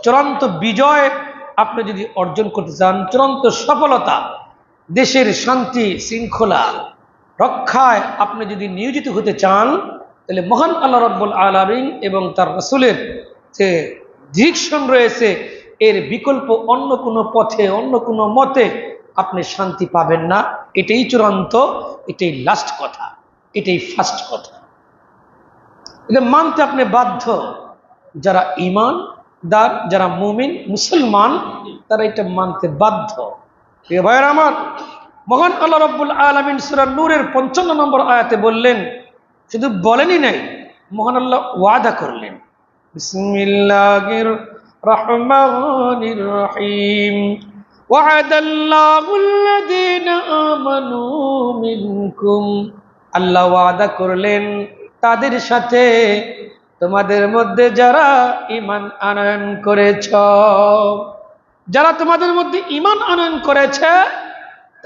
চূড়ান্ত বিজয় আপনি যদি অর্জন করতে চান, চূড়ান্ত সফলতা, দেশের শান্তি শৃঙ্খলা রক্ষায় আপনি যদি নিয়োজিত হতে চান, তাহলে মহান আল্লাহ রাব্বুল আলামিন এবং তার রাসূলের যে ডিরেকশন রয়েছে, এর বিকল্প অন্য কোনো পথে অন্য কোনো মতে আপনি শান্তি পাবেন না। এটাই চূড়ান্ত, এটাই লাস্ট কথা, এটাই ফার্স্ট কথা। এটা মানতে আপনি বাধ্য। যারা ঈমানদার, যারা মুমিন মুসলমান, তারা এটা মানতে বাধ্য। প্রিয় ভাইয়েরা আমার, মহান আল্লাহ রাব্বুল আলামিন সূরা নূরের 55 নম্বর আয়াতে বললেন, শুধু বলেনই নাই, মহান আল্লাহ ওয়াদা করলেন। বিসমিল্লাহির রহমানির রহিম। ওয়া'দাল্লাহুল্লাযীনা আমানু মিনকুম। আল্লাহ ওয়াদা করলেন তাদের সাথে, তোমাদের মধ্যে যারা ঈমান আনয়ন করেছ, যারা তোমাদের মধ্যে ঈমান আনয়ন করেছে,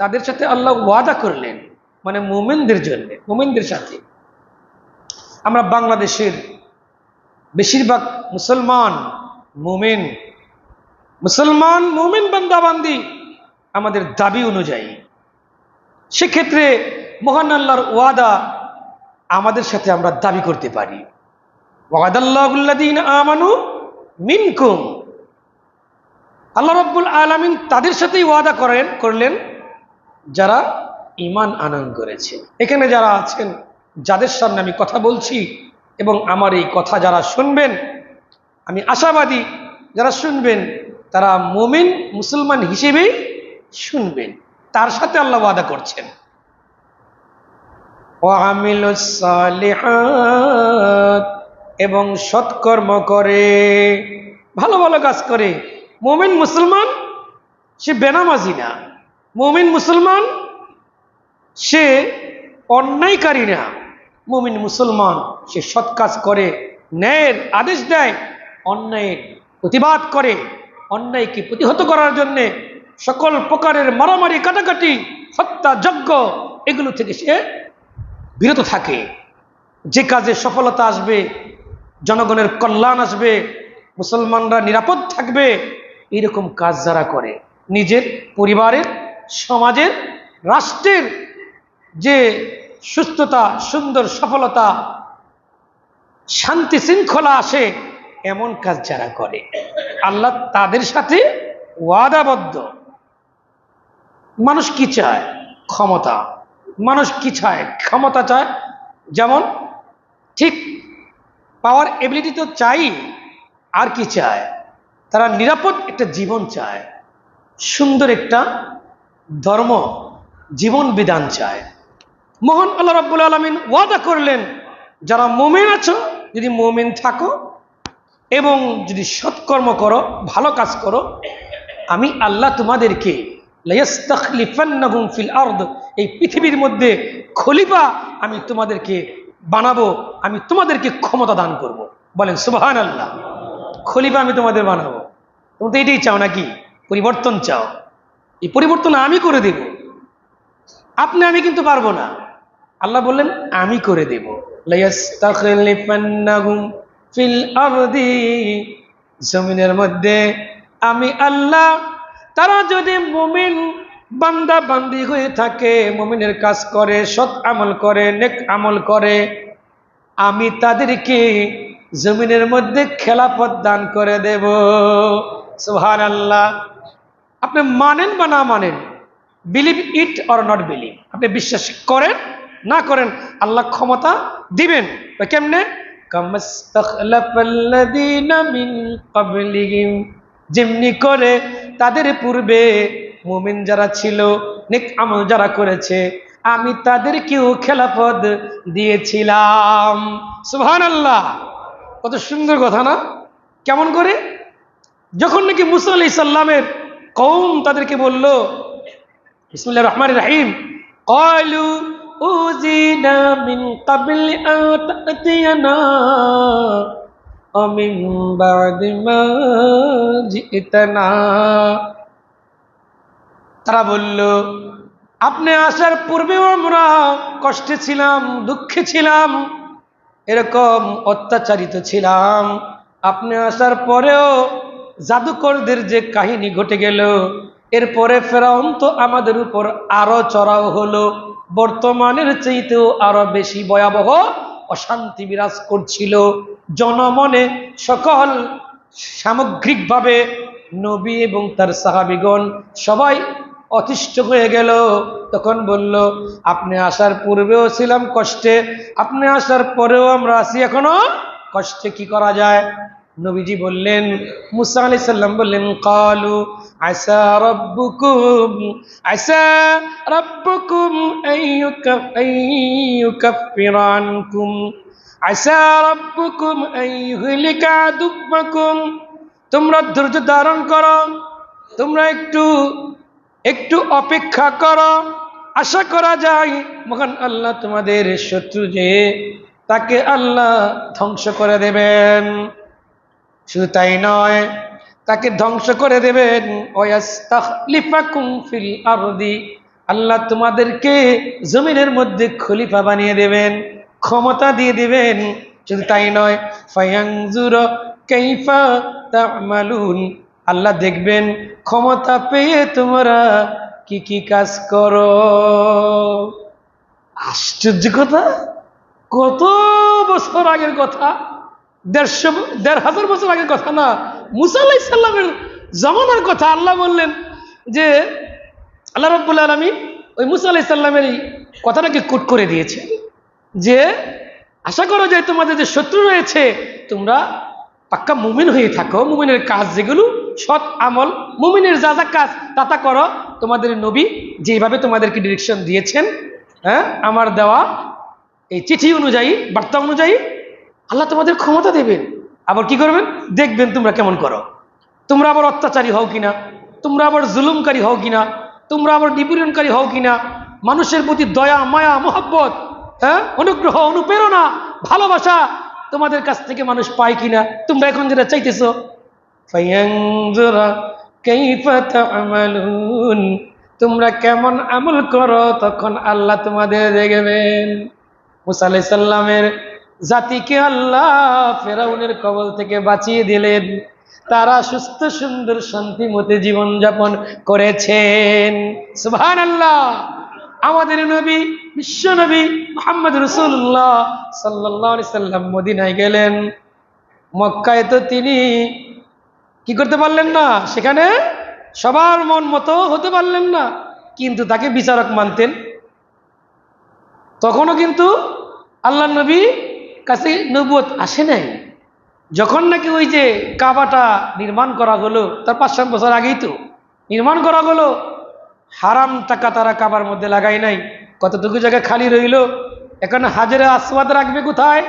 তাদের সাথে আল্লাহ ওয়াদা করলেন, মানে মুমিনদের জন্য, মুমিনদের সাথে। আমরা বাংলাদেশের বেশিরভাগ মুসলমান মুমিন বান্দাবান্দি আমাদের দাবি অনুযায়ী, সেক্ষেত্রে মহান আল্লাহর ওয়াদা আমাদের সাথে আমরা দাবি করতে পারি। ওয়াদাল্লাহুল্লাযীনা আমানু মিনকুম। আল্লাহ রাব্বুল আলামিন তাদের সাথেই ওয়াদা করলেন যারা ঈমান আনয়ন করেছে। এখানে যারা আছেন, যাদের সামনে আমি কথা বলছি, এবং আমার এই কথা যারা শুনবেন, আমি আশাবাদী যারা শুনবেন তারা মুমিন মুসলমান হিসেবেই শুনবেন। তার সাথে আল্লাহ ওয়াদা করছেন। ওয়ামিলুস সালিহাত, এবং সৎকর্ম করে, ভালো ভালো কাজ করে। মুমিন মুসলমান সে বেনামাজি না, মুমিন মুসলমান সে অন্যায়কারী না, মুমিন মুসলমান সে সৎ কাজ করে, ন্যায়ের আদেশ দেয়, অন্যায়ের প্রতিবাদ করে, অন্যায়কে প্রতিহত করার জন্য সকল প্রকারের মারামারি কাটাকাটি হত্যা যজ্ঞ এগুলো থেকে সে বিরত থাকে। যে কাজে সফলতা আসবে, জনগণের কল্যাণ আসবে, মুসলমানরা নিরাপদ থাকবে, এরকম কাজ যারা করে, নিজের পরিবারের, সমাজের, রাষ্ট্রের যে সুস্থতা, সুন্দর সফলতা, শান্তি শৃঙ্খলা আসে, এমন কাজ যারা করে, আল্লাহ তাদের সাথে ওয়াদাবদ্ধ। মানুষ কি চায়? ক্ষমতা। মানুষ কি চায়? ক্ষমতা চায়। যেমন ঠিক পাওয়ার এবিলিটি তো চাই, আর কি চায়? তারা নিরাপদ একটা জীবন চায়, সুন্দর একটা ধর্ম জীবন বিধান চায়। মহান আল্লাহ রাব্বুল আলামিন ওয়াদা করলেন, যারা মুমিন আছো, যদি মুমিন থাকো এবং যদি সৎকর্ম করো, ভালো কাজ করো, আমি আল্লাহ তোমাদেরকে লায়াস্তাখলিফান্নাহুম ফিল আরদ, এই পৃথিবীর মধ্যে খলিফা আমি তোমাদেরকে বানাবো, আমি তোমাদেরকে ক্ষমতা দান করব। বলেন সুবহানাল্লাহ। খলিফা আমি তোমাদের বানাবো। তোমরা তো এটাই চাও নাকি? পরিবর্তন চাও। এই পরিবর্তন আমি করে দেব, আপনি আমি কিন্তু পারবো না। আল্লাহ বললেন আমি করে দেব। লায়াস্তাখলিফান্নাহুম ফিল আরদি, জমিনের মধ্যে আমি আল্লাহ, তারা যদি মুমিন বান্দা বান্দি হয়ে থাকে, মুমিনের কাজ করে, সৎ আমল করে, নেক আমল করে, আমি তাদেরকে জমিনের মধ্যে খেলাফত দান করে দেব। সুবহানাল্লাহ। আপনি মানেন বা না মানেন, believe it or not believe, আপনি বিশ্বাস করেন না করেন, আল্লাহ ক্ষমতা দিবেন। কেমনে? কামাস্তাখলাফাল্লাযীনা মিন ক্বাবলিহিম, যেমনি করে তাদের পূর্বে মুমিন যারা ছিল, নেক আমল যারা করেছে, আমি তাদেরকেও খেলাফত দিয়েছিলাম। সুবহানাল্লাহ। কত সুন্দর কথা না? কেমন করে? যখন নাকি মুসা আলাইহিস সালামের কওম তাদেরকে বলল, বিসমিল্লাহির রহমানির রহিম, ক্বালু উযিনা মিন ক্বাবলি আন তা'তিয়ানা ওয়া মিন বা'দি মা জি'তানা। তারা বলল, আপনি আসার পূর্বেও আমরা কষ্টে ছিলাম, দুঃখে ছিলাম, এরকম অত্যাচারিত ছিলাম, আপনি আসার পরেও জাদুকরদের যে কাহিনী ঘটে গেল, এরপরে ফেরাউন তো আমাদের উপর আরো চড়াও হলো, বর্তমানের চাইতেও আরো বেশি ভয়াবহ অশান্তি বিরাজ করছিল জনমনে। সকল সামগ্রিকভাবে নবী এবং তার সাহাবীগণ সবাই অতিষ্ঠ হয়ে গেল। তখন বলল, আপনি আসার পূর্বেও ছিলাম কষ্টে, আপনি আসার পরেও আমরা আছি এখনো কষ্টে, কি করা যায়? নবীজি বললেন, মুসা আলাইহিস সালাম বললেন, ক্বালু আসা রাব্বুকুম আইয়ুকাফিরানকুম আসা রাব্বুকুম আইয়ুহলিকা আদুব্বাকুম। তোমরা ধৈর্য ধারণ করো, তোমরা একটু অপেক্ষা করো, আশা করা যায় মহান আল্লাহ তোমাদের শত্রু যে তাকে আল্লাহ ধ্বংস করে দেবেন। শুধু তাই নয়, তাকে ধ্বংস করে দেবেন। ওয়াস্তাখলিফাকুম ফিল আরদি, আল্লাহ তোমাদেরকে জমিনের মধ্যে খলিফা বানিয়ে দেবেন, ক্ষমতা দিয়ে দিবেন। শুধু তাই নয়, ফায়ানজুর কাইফা তা'মালুন, আল্লাহ দেখবেন ক্ষমতা পেয়ে তোমরা কি কি কাজ করো। আশ্চর্য কথা! কত বছর আগের কথা, ১৫০০ বছর আগের কথা না, মুসা আলাইহিস সালামের জামানার কথা। আল্লাহ বললেন যে, আল্লাহ রাব্বুল আলামিন ওই মুসা আলাইহিস সালামের এই কথাটাকে কোট করে দিয়েছেন যে, আশা করো যে তোমাদের যে শত্রু রয়েছে তোমরা পাক্কা মুমিন হয়ে থাকো, মুমিনের কাজ যেগুলো সৎ আমল, মুমিনের যা যা কাজ তা করো। তোমাদের নবী যেভাবে তোমাদেরকে ডিরেকশন দিয়েছেন, হ্যাঁ, আমার দেওয়া এই চিঠি অনুযায়ী, বার্তা অনুযায়ী আল্লাহ তোমাদের ক্ষমতা দেবেন। আবার কি করবেন? দেখবেন তোমরা কেমন করো। তোমরা আবার অত্যাচারী হও কিনা, তোমরা আবার জুলুমকারী হও কিনা, তোমরা আবার নিপীড়নকারী হও কিনা, মানুষের প্রতি দয়া মায়া মহব্বত, হ্যাঁ, অনুগ্রহ অনুপ্রেরণা ভালোবাসা তোমাদের কাছ থেকে মানুষ পায় কিনা, তোমরা এখন যেটা চাইতেছো। ফায়ানজুরা কাইফা তা'মালুন, তোমরা কেমন আমল করো তখন আল্লাহ তোমাদের দেখবেন। মুসা আলাইহিস সালামের জাতিকে আল্লাহ ফেরাউনের কবল থেকে বাঁচিয়ে দিলেন, তারা সুস্থ সুন্দর শান্তিমতে জীবনযাপন করেছেন। সুবহানাল্লাহ। আমাদের নবী, বিশ্ব নবী মুহাম্মদ রাসূলুল্লাহ সাল্লাল্লাহু আলাইহি সাল্লাম মদিনায় গেলেন। মক্কায় তো তিনি কি করতে পারলেন না, সেখানে সবার মন মতো হতে পারলেন না, কিন্তু তাকে বিচারক মানতেন। তখনও কিন্তু আল্লাহ নবী কাছে নবুয়ত আসে নাই। যখন নাকি ওই যে কাবাটা নির্মাণ করা হলো, তার ৫-৭ বছর আগেই তো নির্মাণ করা হলো, হারাম টাকা তারা কাবার মধ্যে লাগাই নাই, কতটুকু জায়গা খালি রইল। এখন হাজরে আসওয়াদ রাখবে কোথায়?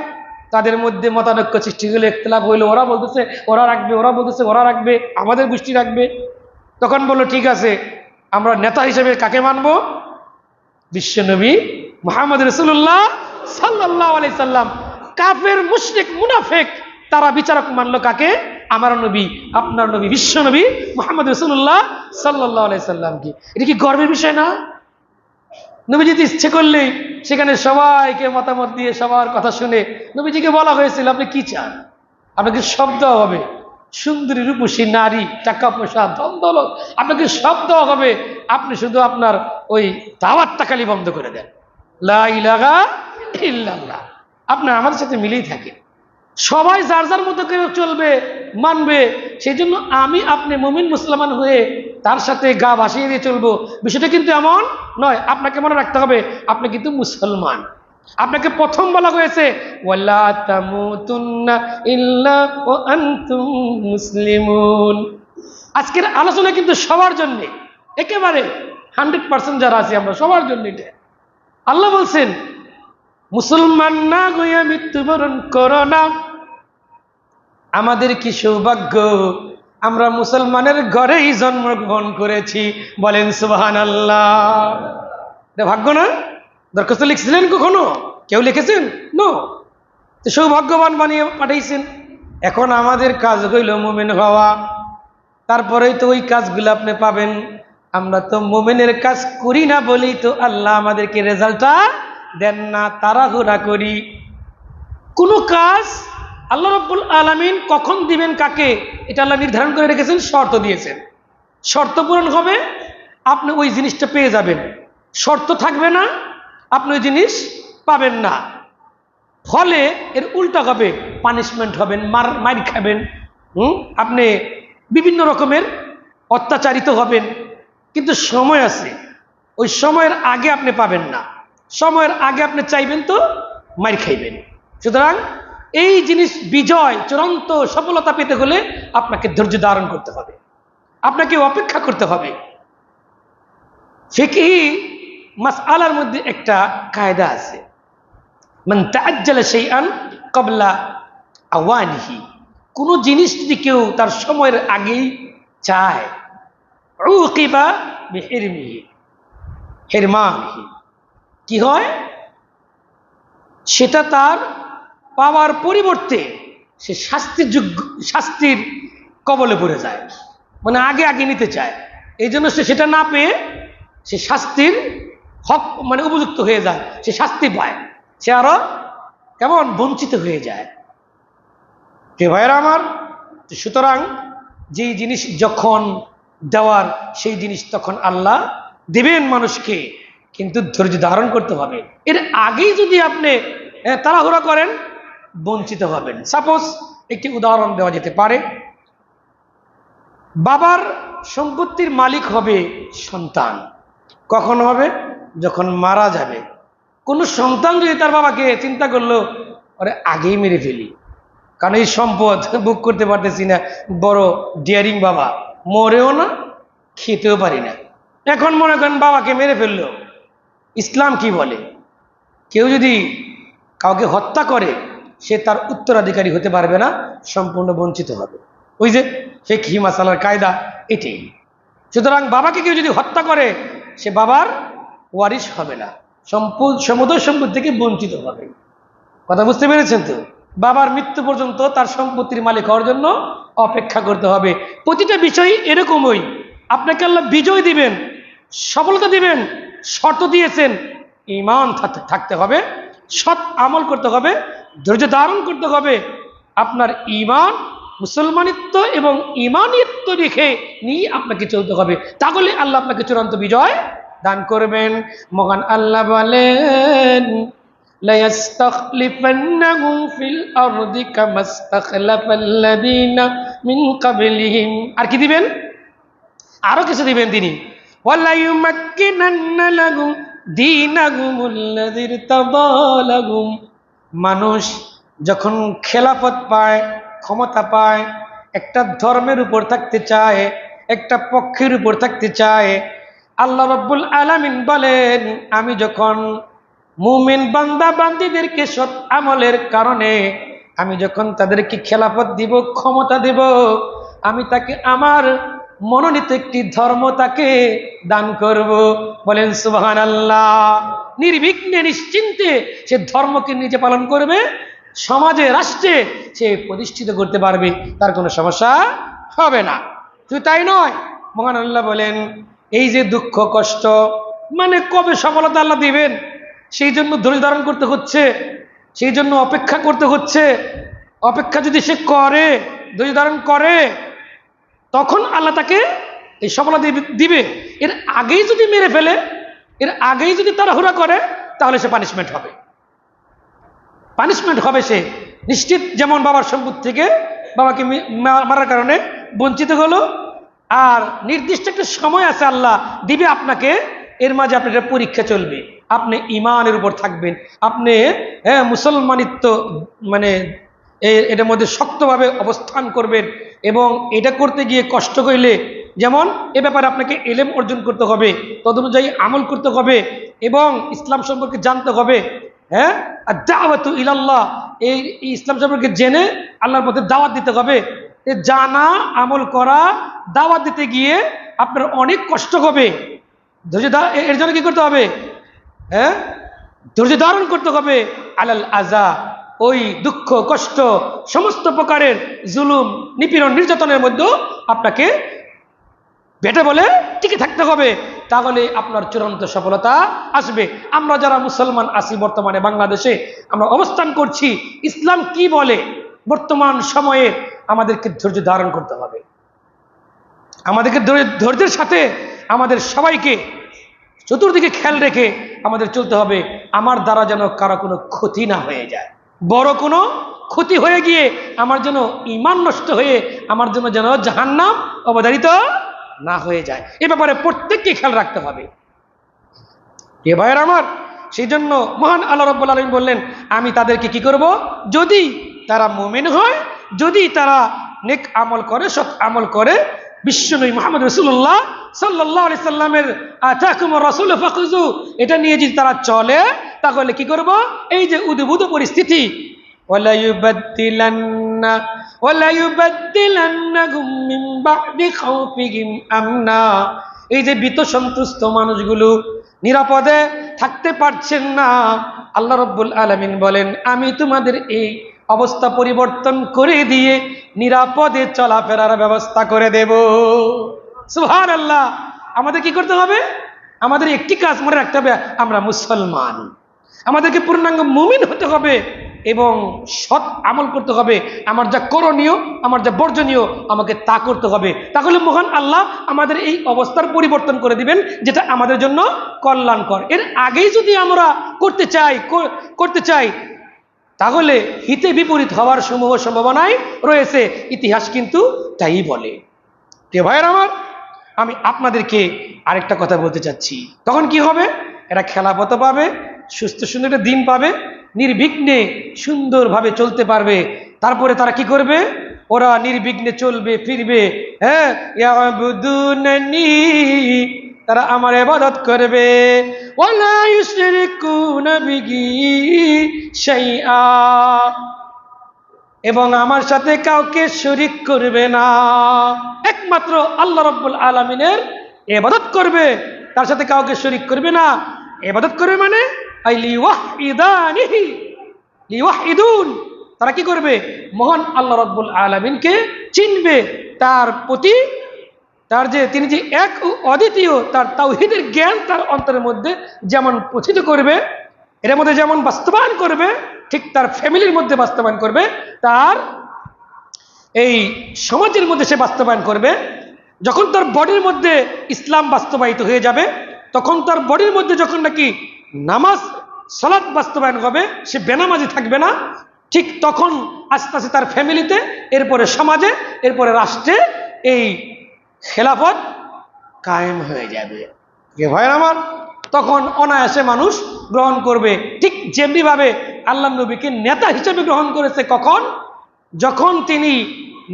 তাদের মধ্যে মতানৈক্য সৃষ্টি হলো, ইখতিলাফ হইলো, ওরা বলতেছে ওরা রাখবে, ওরা বলতেছে ওরা রাখবে, আমাদের গোষ্ঠী রাখবে। তখন বললো, ঠিক আছে, আমরা নেতা হিসেবে কাকে মানবো? বিশ্বনবী মুহাম্মদ রাসূলুল্লাহ সাল্লাল্লাহু আলাইহি সাল্লাম। কাফের, মুশরিক, মুনাফিক তারা বিচারক মানলো কাকে? আমার নবী, আপনার নবী, বিশ্বনবী মুহাম্মদ রাসূলুল্লাহ সাল্লাল্লাহু আলাইহি সাল্লামকে। এটা কি গর্বের বিষয় না? নবী যদি ইচ্ছে করলেই সেখানে সবাইকে মতামত দিয়ে সবার কথা শুনে নবীজিকে বলা হয়েছিল, আপনি কি চান? আপনাকে সব দেওয়া হবে, সুন্দরী রূপসী নারী, টাকা পয়সা, ধন দৌলত, আপনাকে সব দেওয়া হবে, আপনি শুধু আপনার ওই দাওয়াতটা খালি বন্ধ করে দেন, লা ইলাহা ইল্লাল্লাহ, আপনার আমাদের সাথে মিলেই থাকে। সবাই যার যার মতো করে চলবে, মানবে। সেই জন্য আমি আপনি মুমিন মুসলমান হয়ে তার সাথে গা ভাসিয়ে দিয়ে চলবো, বিষয়টা কিন্তু এমন নয়। আপনাকে মনে রাখতে হবে, আপনি কিন্তু মুসলমান। আপনাকে প্রথম বলা হয়েছে, ওয়ালা তামুতুন্না ইল্লা ওয়া আনতুম মুসলিমুন। আজকের আলোচনা কিন্তু সবার জন্য, একেবারে 100% যারা আছি আমরা সবার জন্য। এটা আল্লাহ বলছেন, মুসলমান না হইয়া মৃত্যুবরণ করো না। আমাদের কি সৌভাগ্য, আমরা মুসলমানের ঘরেই জন্মগ্রহণ করেছি। বলেন সুবহানাল্লাহ। এটা ভাগ্য না? দরখাস্ত লিখছিলেন কখনো? কেউ লিখেছেন? নো। সৌভাগ্যবান বানিয়ে পাঠাইছেন। এখন আমাদের কাজ হইল মুমিন হওয়া, তারপরেই তো ওই কাজগুলো আপনি পাবেন। আমরা তো মুমিনের কাজ করি না বলেই তো আল্লাহ আমাদেরকে রেজাল্টটা দেন না, তাড়াহুড়া করি। কোনো কাজ আল্লাহ রাব্বুল আলামিন কখন দিবেন কাকে, এটা আল্লাহ নির্ধারণ করে রেখেছেন, শর্ত দিয়েছেন। শর্ত পূরণ হবে, আপনি ওই জিনিসটা পেয়ে যাবেন। শর্ত থাকবে না, আপনি ওই জিনিস পাবেন না। ফলে এর উল্টা হবে, পানিশমেন্ট হবেন, মার খাবেন, আপনি বিভিন্ন রকমের অত্যাচারিত হবেন। কিন্তু সময় আছে, ওই সময়ের আগে আপনি পাবেন না। সময়ের আগে আপনি চাইবেন তো মার খাইবেন। সুতরাং এই জিনিস বিজয়, চূড়ান্ত সফলতা পেতে হলে আপনাকে ধৈর্য ধারণ করতে হবে, আপনাকে অপেক্ষা করতে হবে। ফিকহি মাসআলার মধ্যে একটা কায়দা আছে, মান তাআজ্জালা শাইআন ক্বাবলা আওয়ানিহি। কোন জিনিস যদি কেউ তার সময়ের আগেই চায়, উকিবা বিহিরমিহি, হিরমানিহি, কি হয়, সেটা তার পাওয়ার পরিবর্তে সে শাস্তির কবলে পড়ে যায়। মানে আগে আগে নিতে চায়, এই জন্য সে সেটা না পেয়ে সে শাস্তির হক মানে উপযুক্ত হয়ে যায়, সে শাস্তি পায়, সে আরো কেমন বঞ্চিত হয়ে যায়। কে ভাইরা আমার, সুতরাং যেই জিনিস যখন দেওয়ার সেই জিনিস তখন আল্লাহ দিবেন মানুষকে, কিন্তু ধৈর্য ধারণ করতে হবে। এর আগেই যদি আপনি তাড়াহুড়া করেন, বঞ্চিত হবেন। সাপোজ একটি উদাহরণ দেওয়া যেতে পারে, বাবার সম্পত্তির মালিক হবে সন্তান। কখন হবে? যখন মারা যাবে। কোন সন্তান যদি তার বাবাকে চিন্তা করলো, আরে আগেই মেরে ফেলি, কারণ এই সম্পদ বুক করতে পারতেছি না, বড় ডিয়ারিং বাবা, মরেও না খেতেও পারি না, এখন মনে করেন বাবাকে মেরে ফেললো। ইসলাম কি বলে? কেউ যদি কাউকে হত্যা করে, সে তার উত্তরাধিকারী হতে পারবে না, সম্পূর্ণ বঞ্চিত হবে। ওই যে ফিকহি মাসালার কায়দা এটাই। সুতরাং বাবাকে কেউ যদি হত্যা করে, সে বাবার ওয়ারিশ হবে না, সমুদয় সম্পত্তি থেকে বঞ্চিত হবে। কথা বুঝতে পেরেছেন তো? বাবার মৃত্যু পর্যন্ত তার সম্পত্তির মালিক হওয়ার জন্য অপেক্ষা করতে হবে। প্রতিটা বিষয় এরকমই, আপনাকে আল্লাহ বিজয় দিবেন, সফলতা দিবেন, শর্ত দিয়েছেন। ঈমান থাকতে হবে, সৎ আমল করতে হবে, ধৈর্য ধারণ করতে হবে। আপনার ঈমান, মুসলমানিত্ব এবং ঈমানিত্ব রেখে নিয়ে আপনাকে চলতে হবে, তাহলে আল্লাহ আপনাকে চূড়ান্ত বিজয় দান করবেন। মহান আল্লাহ বলেন, লায়াস্তাখলিফান্নাহুম ফিল আরদি কামাস্তাখলাফাল্লাযীনা মিন ক্বাবলিহিম। আর কি দিবেন? আরো কিছু দিবেন তিনি, ওয়ালা ইউমাক্কিনান্না লাহুম দীনাহুমুল্লাযী ইরতাদা লাহুম। মানুষ যখন খেলাফত পায়, ক্ষমতা পায়, একটা ধর্মের উপর থাকতে চায়, একটা পক্ষের উপর থাকতে চায়, আল্লাহ রাব্বুল আলামিন বলেন, আমি যখন মুমিন বান্দা বান্দীদেরকে সৎ আমলের কারণে আমি যখন তাদেরকে খেলাফত দিব, ক্ষমতা দেব, আমি তাকে আমার মনোনীত একটি ধর্ম তাকে দান করব। বলেন সুবহানাল্লাহ। নির্বিঘ্নে নিশ্চিন্তে সে ধর্মকে নিজে পালন করবে, সমাজে রাষ্ট্রে সে প্রতিষ্ঠিত করতে পারবে, তার কোনো সমস্যা হবে না। শুধু তাই নয়, মহান আল্লাহ বলেন, এই যে দুঃখ কষ্ট, মানে কবে সফলতা আল্লাহ দিবেন সেই জন্য ধৈর্য ধারণ করতে হচ্ছে, সেই জন্য অপেক্ষা করতে হচ্ছে। অপেক্ষা যদি সে করে, ধৈর্য ধারণ করে, তখন আল্লাহ তাকে এই সফলতা দিবে। এর আগেই যদি মেরে ফেলে, এর আগেই যদি তাড়াহুড়া করে, তাহলে সে পানিশমেন্ট হবে, পানিশমেন্ট হবে সে নিশ্চিত। যেমন বাবার সম্পত্তি থেকে বাবাকে মারার কারণে বঞ্চিত হলো, আর নির্দিষ্ট একটা সময় আছে আল্লাহ দিবে আপনাকে, এর মাঝে আপনার একটা পরীক্ষা চলবে, আপনি ঈমানের উপর থাকবেন, আপনি মুসলমানিত্ব মানে এটার মধ্যে শক্তভাবে অবস্থান করবেন, এবং এটা করতে গিয়ে কষ্ট করলে, যেমন এ ব্যাপারে আপনাকে ইলম অর্জন করতে হবে, তদনুযায়ী আমল করতে হবে, এবং ইসলাম সম্পর্কে জানতে হবে। আর দাওয়াতু ইলাল্লাহ, এই ইসলাম সম্পর্কে জেনে আল্লাহর পথে দাওয়াত দিতে হবে। জানা, আমল করা, দাওয়াত দিতে গিয়ে আপনার অনেক কষ্ট হবে। এর জন্য কি করতে হবে? ধৈর্য ধারণ করতে হবে। আলাল আযা, ওই দুঃখ কষ্ট, সমস্ত প্রকারের জুলুম, নিপীড়ন, নির্যাতনের মধ্যে আপনাকে বেটে বলে টিকে থাকতে হবে, তাহলে আপনার চূড়ান্ত সফলতা আসবে। আমরা যারা মুসলমান আছি বর্তমানে বাংলাদেশে, আমরা অবস্থান করছি, ইসলাম কি বলে, বর্তমান সময়ে আমাদেরকে ধৈর্য ধারণ করতে হবে। আমাদেরকে ধৈর্যের সাথে আমাদের সবাইকে চতুর্দিকে খেয়াল রেখে আমাদের চলতে হবে, আমার দ্বারা যেন কারো কোনো ক্ষতি না হয়ে যায়, বড় কোনো ক্ষতি হয়ে গিয়ে আমার যেন ঈমান নষ্ট হয়ে আমার জন্য যেন জাহান্নাম অবধারিত না হয়ে যায়। এ ব্যাপারে প্রত্যেককে খেয়াল রাখতে হবে। এ ভাইয়ের আমার, সেই জন্য মহান আল্লাহ রাব্বুল আলামিন বললেন, আমি তাদেরকে কি করব, যদি তারা মুমিন হয়, যদি তারা নেক আমল করে, সৎ আমল করে, বিশ্বনবী মুহাম্মদ রাসূলুল্লাহ সাল্লাল্লাহু আলাইহি সাল্লামের আতাকুমুর রাসূল ফাখুযু এটা নিয়ে যদি তারা চলে, তাহলে কি করব, এই যে উদ্ভূত পরিস্থিতি, ওয়ালা ইউবাদদিলান্নাহুম মিন বা'দি খাউফিহিম আমনা, এই যে ভীত সন্ত্রস্ত মানুষগুলো নিরাপদে থাকতে পারছেন না, আল্লাহ রাব্বুল আলামিন বলেন, আমি তোমাদের এই অবস্থা পরিবর্তন করে দিয়ে নিরাপদে চলাফেরার ব্যবস্থা করে দেব। সুবহানাল্লাহ। আমাদের কি করতে হবে? আমাদের একটি কাজ মনে রাখতে হবে, আমরা মুসলমান, আমাদেরকে পূর্ণাঙ্গ মুমিন হতে হবে এবং সৎ আমল করতে হবে। আমার যা করণীয়, আমার যা বর্জনীয়, আমাকে তা করতে হবে। তাহলে মহান আল্লাহ আমাদের এই অবস্থার পরিবর্তন করে দিবেন, যেটা আমাদের জন্য কল্যাণকর। এর আগেই যদি আমরা করতে চাই তাহলে হিতে বিপরীত হওয়ার সমূহ সম্ভাবনাই রয়েছে। ইতিহাস কিন্তু তাই বলে। ভাইয়ের আমার, আমি আপনাদেরকে আরেকটা কথা বলতে চাচ্ছি, তখন কি হবে, এরা খেলাফত পাবে, সুস্থ সুন্দর একটা দিন পাবে, নির্বিঘ্নে সুন্দরভাবে চলতে পারবে। তারপরে তারা কি করবে, ওরা নির্বিঘ্নে চলবে ফিরবে, হ্যাঁ, ইয়াবুদুনানি, তারা আমার ইবাদত করবে, ওয়ালা ইউশরিকুনা বিহি শাইআ, এবং আমার সাথে কাউকে শরীক করবে না। একমাত্র আল্লাহ রাব্বুল আলামিনের ইবাদত করবে, তার সাথে কাউকে শরীক করবে না। ইবাদত করবে মানে লিওয়াহিদুন, তারা কি করবে, মহান আল্লাহ রাব্বুল আলামিনকে চিনবে, তার প্রতি তার যে তিনি যে এক ও অদ্বিতীয়, তার তাওহীদের জ্ঞান তার অন্তরের মধ্যে যেমন প্রচিত করবে, এর মধ্যে যেমন বাস্তবায়ন করবে, ঠিক তার ফ্যামিলির মধ্যে বাস্তবায়ন করবে, তার এই সমাজের মধ্যে সে বাস্তবায়ন করবে। যখন তার বডির মধ্যে ইসলাম বাস্তবায়িত হয়ে যাবে, তখন তার বডির মধ্যে যখন নাকি নামাজ সালাত বাস্তবায়ন হবে, সে বেনামাজি থাকবে না, ঠিক তখন আস্তে আস্তে তার ফ্যামিলিতে, এরপরে সমাজে, এরপরে রাষ্ট্রে এই খেলাফত কায়েম হয়ে যাবে। ভাইয়ের আমার, তখন অনায়াসে মানুষ গ্রহণ করবে। ঠিক যেমনিভাবে আল্লাহ নবীকে নেতা হিসেবে গ্রহণ করেছে, কখন, যখন তিনি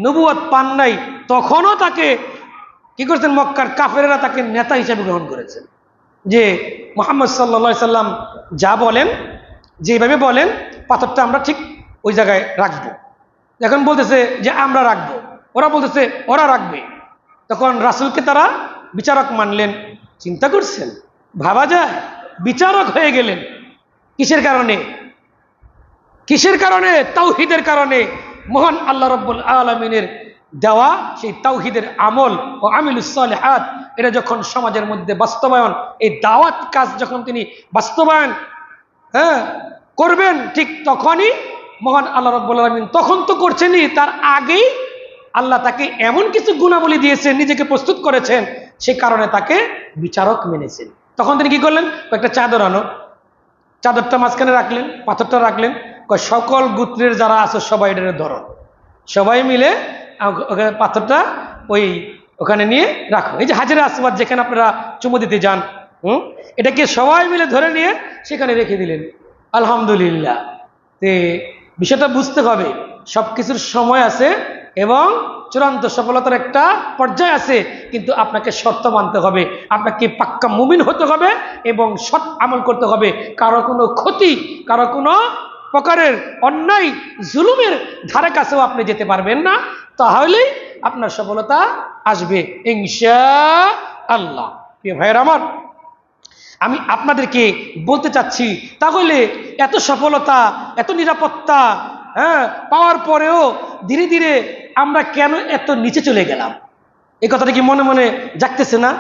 নবুয়ত পান নাই, তখনও তাকে কি করেছেন, মক্কার কাফেরেরা তাকে নেতা হিসেবে গ্রহণ করেছেন, যে মুহাম্মদ সাল্লাল্লাহু আলাইহি সাল্লাম যা বলেন, যেভাবে বলেন, পাথরটা আমরা ঠিক ওই জায়গায় রাখবো। এখন বলতেছে যে আমরা রাখবো, ওরা বলতেছে ওরা রাখবে, তখন রাসূলকে তারা বিচারক মানলেন। চিন্তা করছেন, ভাবা যায়, বিচারক হয়ে গেলেন কিসের কারণে? কিসের কারণে? তাওহীদের কারণে। মহান আল্লাহ রাব্বুল আলামিনের দেওয়া সেই তাওহীদের আমল ও আমিলুস সালিহাত, এটা যখন সমাজের মধ্যে বাস্তবায়ন, এই দাওয়াত কাজ যখন তিনি বাস্তবায়ন করবেন, ঠিক তখনই মহান আল্লাহ রাব্বুল আলামিন, তখন তো করছেনই, তার আগেই আল্লাহ তাকে এমন কিছু গুণাবলী দিয়েছেন, নিজেকে প্রস্তুত করেছেন, সে কারণে তাকে বিচারক মেনেছেন। তখন তিনি কি করলেন, একটা চাদর আনো, চাদরটা মাঝখানে রাখলেন, পাথরটা রাখলেন, সকল গোত্রের যারা আছে সবাই এটা ধরো, সবাই মিলে পাথরটা ওখানে নিয়ে রাখো। এই যে হাজরে আসওয়াদ যেখানে আপনারা চুমু দিতে যান, এটাকে সবাই মিলে ধরে নিয়ে সেখানে রেখে দিলেন। আলহামদুলিল্লাহ। বিষয়টা বুঝতে হবে, সবকিছুর সময় আছে এবং চূড়ান্ত সফলতার একটা পর্যায় আছে, কিন্তু আপনাকে শর্ত মানতে হবে, আপনাকে পাক্কা মুমিন হতে হবে এবং সৎ আমল করতে হবে। কারো কোনো ক্ষতি, কারো কোনো প্রকারের অন্যায় জুলুমের ধারে কাছেও আপনি যেতে পারবেন না, তাহলেই আপনার সফলতা আসবে ইনশাআল্লাহ। প্রিয় ভাইয়ের আমার, আমি আপনাদেরকে বলতে চাচ্ছি, তাহলে এত সফলতা, এত নিরাপত্তা পাওয়ার পরেও ধীরে ধীরে আমরা কেন এত নিচে চলে গেলাম? এই কথাটা কি মনে মনে জাগতেছে না?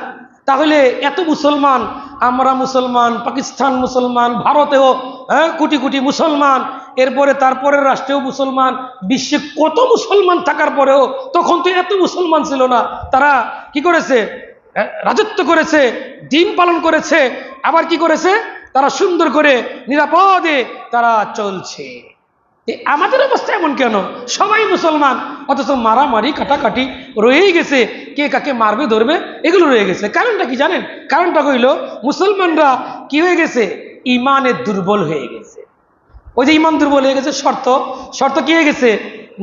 তাহলে এত মুসলমান, আমরা মুসলমান, পাকিস্তান মুসলমান, ভারতেও কোটি কোটি মুসলমান, এরপরে তারপরের রাষ্ট্রেও মুসলমান, বিশ্বে কত মুসলমান থাকার পরেও তখন তো এত মুসলমান ছিল না, তারা কি করেছে? রাজত্ব করেছে, দিন পালন করেছে, আবার কি করেছে? তারা সুন্দর করে নিরাপদে তারা চলছে। আমাদের অবস্থা এমন কেন? সবাই মুসলমান অথচ মারামারি কাটাকাটি রয়েই গেছে, কে কাকে মারবে ধরবে এগুলো রয়ে গেছে। কারণটা কি জানেন? কারণটা হইল মুসলমানরা কি হয়ে গেছে? ইমানে দুর্বল হয়ে গেছে। ওই যে ইমান দুর্বল হয়ে গেছে, শর্ত শর্ত কি হয়ে গেছে?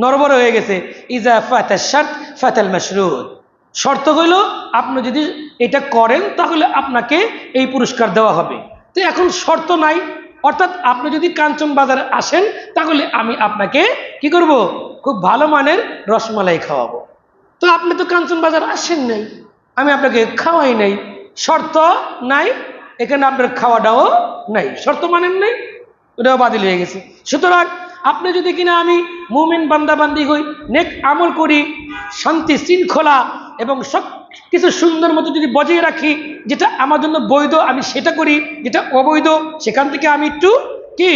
নড়বড় হয়ে গেছে। ইজা ফাতা শার্ত ফাতাল মাশরুত। শর্ত হইল আপনি যদি এটা করেন তাহলে আপনাকে এই পুরস্কার দেওয়া হবে। তো এখন শর্ত নাই, অর্থাৎ আপনি যদি কাঞ্চন বাজারে আসেন তাহলে আমি আপনাকে কি করব? খুব ভালো মানের রসমালাই খাওয়াবো। তো আপনি তো কাঞ্চন বাজার আসেন নাই, আমি আপনাকে খাওয়াই নাই, শর্ত নাই, এখানে আপনার খাওয়াটাও নাই, শর্ত মানেন নাই, ওটাও বাতিল হয়ে গেছে। সুতরাং আপনি যদি কিনা আমি মুমিন বান্দাবান্দি হই, নেক আমল করি, শান্তি শৃঙ্খলা এবং সব কিছু সুন্দর মতো যদি বজায় রাখি, যেটা আমার জন্য বৈধ আমি সেটা করি, যেটা অবৈধ সেখান থেকে আমি একটু কি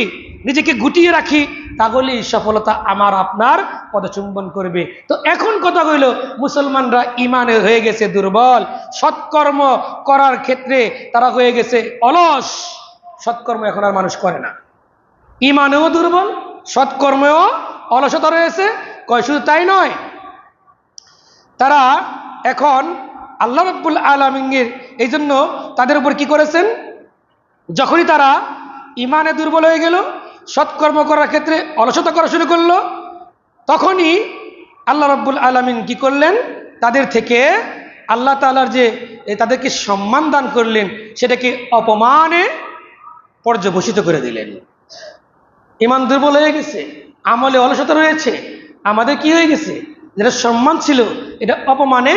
নিজেকে গুটিয়ে রাখি, তাহলে সফলতা আমার আপনার পদচুম্বন করবে। তো এখন কথা হইল মুসলমানরা ইমানে হয়ে গেছে দুর্বল, সৎকর্ম করার ক্ষেত্রে তারা হয়ে গেছে অলস, সৎকর্ম এখন আর মানুষ করে না। ইমানেও দুর্বল, সৎকর্মেও অলসতা রয়েছে। কয় শুধু তাই নয়, তারা এখন আল্লাহ রাব্বুল আলামিনের এই জন্য তাদের উপর কি করেছেন? যখনই তারা ইমানে দুর্বল হয়ে গেল, সৎকর্ম করার ক্ষেত্রে অলসতা করা শুরু করলো, তখনই আল্লাহ রাব্বুল আলামিন কি করলেন? তাদের থেকে আল্লাহ তাআলার যে তাদেরকে সম্মান দান করলেন সেটাকে অপমানে পর্যবসিত করে দিলেন। ইমান দুর্বল হয়ে গেছে, আমলে অলসতা রয়েছে, আমাদের কি হয়ে গেছে? যেটা সম্মান ছিল এটা অপমানে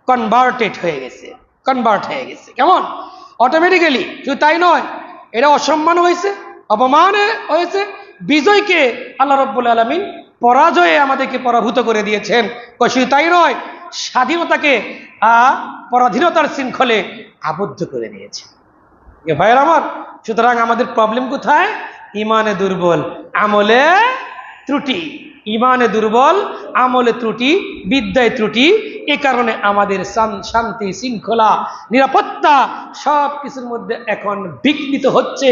কনভার্ট হয়ে গেছে। কেমন? অটোমেটিক্যালি। শুধু তাই নয়, এটা অসম্মান হয়েছে, অপমানে হয়েছে। বিজয়কে আল্লাহ রাব্বুল আলামিন পরাজয়ে আমাদেরকে পরাভূত করে দিয়েছেন। শুধু তাই নয়, স্বাধীনতাকে পরাধীনতার শৃঙ্খলে আবদ্ধ করে দিয়েছে। ভাইয়ের আমার, সুতরাং আমাদের প্রবলেম কোথায়? ইমানে দুর্বল, আমলে ত্রুটি। ইমানে দুর্বল, আমলে ত্রুটি, বিদ্যায় ত্রুটি। এ কারণে আমাদের শান্তি শৃঙ্খলা নিরাপত্তা সব কিছুর মধ্যে এখন বিঘ্নিত হচ্ছে।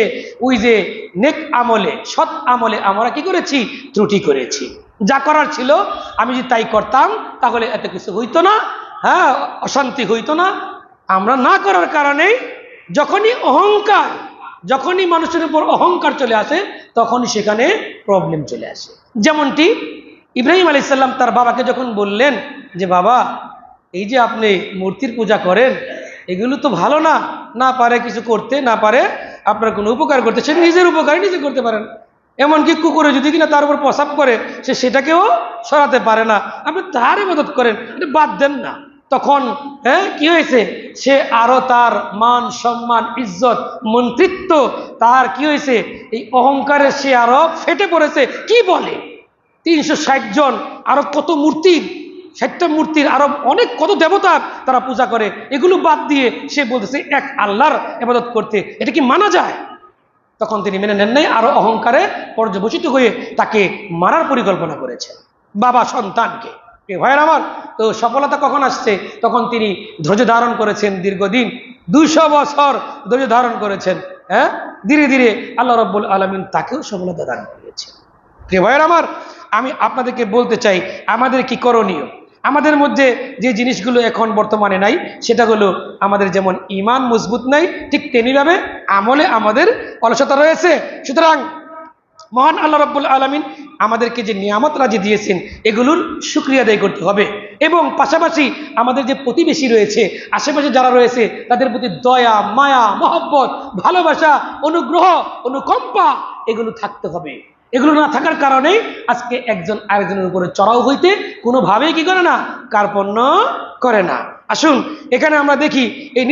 ওই যে নেক আমলে, সৎ আমলে আমরা কি করেছি? ত্রুটি করেছি। যা করার ছিল আমি যদি তাই করতাম তাহলে এত কিছু হইতো না, হ্যাঁ, অশান্তি হইতো না। আমরা না করার কারণেই যখনই মানুষের উপর অহংকার চলে আসে তখনই সেখানে প্রবলেম চলে আসে। যেমনটি ইব্রাহিম আলাইহিস সালাম তার বাবাকে যখন বললেন যে বাবা, এই যে আপনি মূর্তির পূজা করেন এগুলো তো ভালো না, না পারে কিছু করতে, না পারে আপনার কোনো উপকার করতে, সে নিজের উপকার নিজে করতে পারেন। এমনকি কুকুরে যদি কিনা তার উপর প্রসাব করে সে সেটাকেও সরাতে পারে না, আপনি তার ইবাদত করেন, এটা বাদ দেন না। তখন কি হয়েছে? সে আরো তার মান সম্মান ইজ্জত মন্ত্রিত্ব তার কি হয়েছে? এই অহংকারে সে আরো ফেটে পড়েছে। কি বলে 360 জন, আরো কত মূর্তি, 60টা মূর্তির আরো অনেক কত দেবতা তারা পূজা করে, এগুলো বাদ দিয়ে সে বলতেছে এক আল্লাহর ইবাদত করতে, এটা কি মানা যায়? তখন তিনি মেনে নেন নাই, আরো অহংকারে পর্যবসিত হয়ে তাকে মারার পরিকল্পনা করেছে বাবা সন্তানকে। ভাইয়ের আমার, তো সফলতা কখন আসছে? তখন তিনি ধৈর্য ধারণ করেছেন দীর্ঘদিন, 200 বছর ধৈর্য ধারণ করেছেন। ধীরে ধীরে আল্লাহ রাব্বুল আলামিন তাকেও সফলতা দান করেছেন। ভাইয়ের আমার, আমি আপনাদেরকে বলতে চাই আমাদের কি করণীয়। আমাদের মধ্যে যে জিনিসগুলো এখন বর্তমানে নাই সেটা হলো আমাদের যেমন ঈমান মজবুত নাই, ঠিক তেমনিভাবে আমলে আমাদের অলসতা রয়েছে। সুতরাং মহান আল্লাহ রাব্বুল আলামিন আমাদেরকে যে নিয়ামত রাজি দিয়েছেন এগুলোর শুকরিয়া আদায় করতে হবে, এবং পাশাপাশি আমাদের যে প্রতিবেশী রয়েছে, আশেপাশে যারা রয়েছে তাদের প্রতি দয়া মায়া মহব্বত ভালোবাসা অনুগ্রহ অনুকম্পা এগুলো থাকতে হবে। এগুলো না থাকার কারণে আজকে একজন আরেকজনের উপরে চড়াও হইতে কোনোভাবেই কি করে না? কার্পণ্য করে না। আসুন এখানে আমরা দেখি এই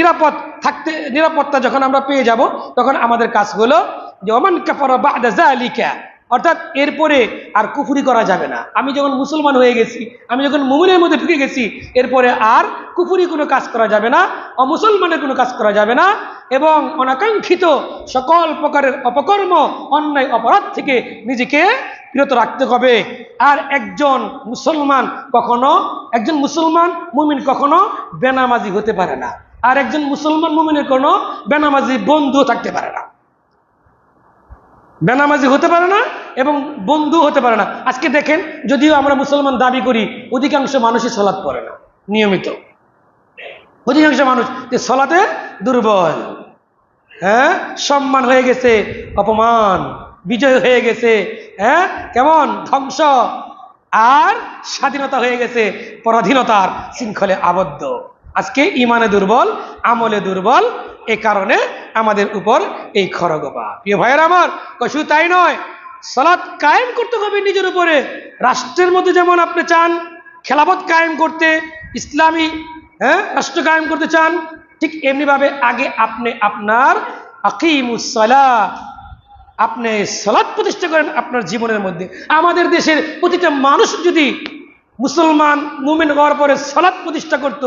নিরাপত্তা যখন আমরা পেয়ে যাব তখন আমাদের কাজ হলো যে ওমান কাফারা বা'দা যালিকা, অর্থাৎ এরপরে আর কুফরি করা যাবে না। আমি যখন মুসলমান হয়ে গেছি, আমি যখন মুমিনের মধ্যে ঢুকে গেছি, এরপরে আর কুফরি কোনো কাজ করা যাবে না, অমুসলমানের কোনো কাজ করা যাবে না। এবং অনাকাঙ্ক্ষিত সকল প্রকারের অপকর্ম অন্যায় অপরাধ থেকে নিজেকে বিরত রাখতে হবে। আর একজন মুসলমান মুমিন কখনো বেনামাজি হতে পারে না, আর একজন মুসলমান মুমিনের কোনো বেনামাজি বন্ধু থাকতে পারে না, বেনামাজি হতে পারে না এবং বন্ধু হতে পারে না। আজকে দেখেন, যদিও আমরা মুসলমান দাবি করি, অধিকাংশ মানুষই সালাত পড়ে না নিয়মিত। অধিকাংশ মানুষ যে সালাতে দুর্বল, হ্যাঁ, সম্মান হয়ে গেছে অপমান, বিজয় হয়ে গেছে হ্যাঁ কেমন ধ্বংস, আর স্বাধীনতা হয়ে গেছে পরাধীনতার শৃঙ্খলে আবদ্ধ। আজকে ইমানে দুর্বল, আমলে দুর্বল, এ কারণে আমাদের উপর এই খড়গোপা। প্রিয় ভাইয়ের আমার, শুধু তাই নয়, সালাত কায়েম করতে হবে নিজের উপরে। রাষ্ট্রের মধ্যে যেমন আপনি চান খেলাফত কায়েম করতে, ইসলামী রাষ্ট্র কায়েম করতে চান, ঠিক এমনি ভাবে আগে আপনি আপনার আকিমুস সালাহ, আপনি সালাত প্রতিষ্ঠা করেন আপনার জীবনের মধ্যে। আমাদের দেশের প্রতিটা মানুষ যদি মুসলমান মুমিন হওয়ার পরে সালাত প্রতিষ্ঠা করত,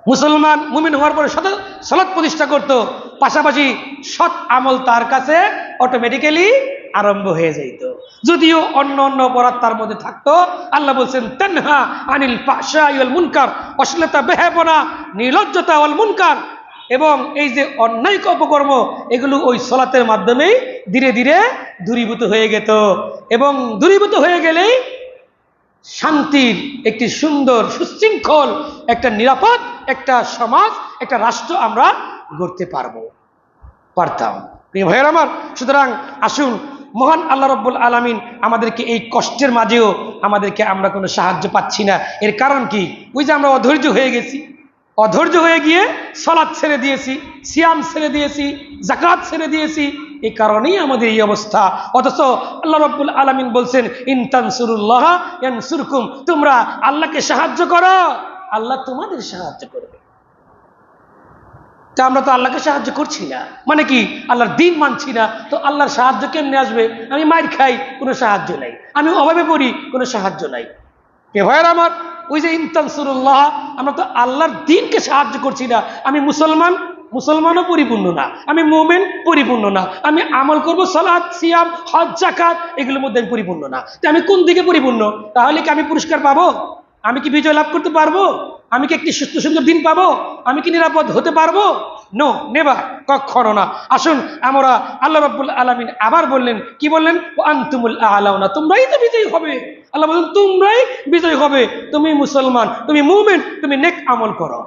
মুসলমান মুমিন হওয়ার পরে সালাত প্রতিষ্ঠা করত, পাশাপাশি সৎ আমল তার কাছে অটোমেটিক্যালি আরম্ভ হয়ে যাইত। যদিও অন্য অন্য অপরাধ তার মধ্যে থাকতো। আল্লাহ বলছেন তানহা আনিল ফাহশাই ওয়াল মুনকার, অশ্লীলতা, বেহায়াপনা, নির্লজ্জতা ওয়াল মুনকার, এবং এই যে অন্যায় অপকর্ম, এগুলো ওই সালাতের মাধ্যমেই ধীরে ধীরে দূরীভূত হয়ে যেত। এবং দূরীভূত হয়ে গেলেই শান্তির একটি সুন্দর সুশৃঙ্খল একটা নিরাপদ একটা সমাজ, একটা রাষ্ট্র আমরা গড়তে পারতাম। প্রিয় ভাইয়ের আমার, সুতরাং আসুন, মহান আল্লাহ রাব্বুল আলামিন আমাদেরকে এই কষ্টের মাঝেও আমাদেরকে আমরা কোনো সাহায্য পাচ্ছি না। এর কারণ কি? ওই যে আমরা অধৈর্য হয়ে গেছি, অধৈর্য হয়ে গিয়ে সালাত ছেড়ে দিয়েছি, সিয়াম ছেড়ে দিয়েছি, যাকাত ছেড়ে দিয়েছি, এই কারণেই আমাদের এই অবস্থা। অথচ আল্লাহ রাব্বুল আলামিন বলছেন ইন তানসুরুল্লাহ ইয়ানসুরকুম, তোমরা আল্লাহকে সাহায্য করো, আল্লাহ তোমাদের সাহায্য করবে। তা আমরা তো আল্লাহকে সাহায্য করছি না, মানে কি আল্লাহর দ্বীন মানছি না, তো আল্লাহর সাহায্য কেমনে আসবে? আমি মাইর খাই, কোনো সাহায্য নাই, আমি অভাবে পড়ি, কোনো সাহায্য নাই। কে ভাইয়ের আমার, ওই যে ইন তানসুরুল্লাহ, আমরা তো আল্লাহর দ্বীনকে সাহায্য করছি না। আমি মুসলমানও পরিপূর্ণ না, আমি মুমিন পরিপূর্ণ না, আমি আমল করব সালাত সিয়াম হজ যাকাত, এগুলোর মধ্যে আমি পরিপূর্ণ না। তো আমি কোন দিকে পরিপূর্ণ? তাহলে কি আমি পুরস্কার পাবো? আমি কি বিজয় লাভ করতে পারবো? আমি কি একটি সুস্থ সুন্দর দিন পাবো? আমি কি নিরাপদ হতে পারবো? নো, নেভার, কখনো না। আসুন আমরা, আল্লাহ রাব্বুল আলামিন আবার বললেন, কি বললেন? আনতুমুল আ'লাউনা, তোমরাই তো বিজয়ী হবে। আল্লাহ বলেন তোমরাই বিজয়ী হবে। তুমি মুসলমান, তুমি মুমিন, তুমি নেক আমল করো,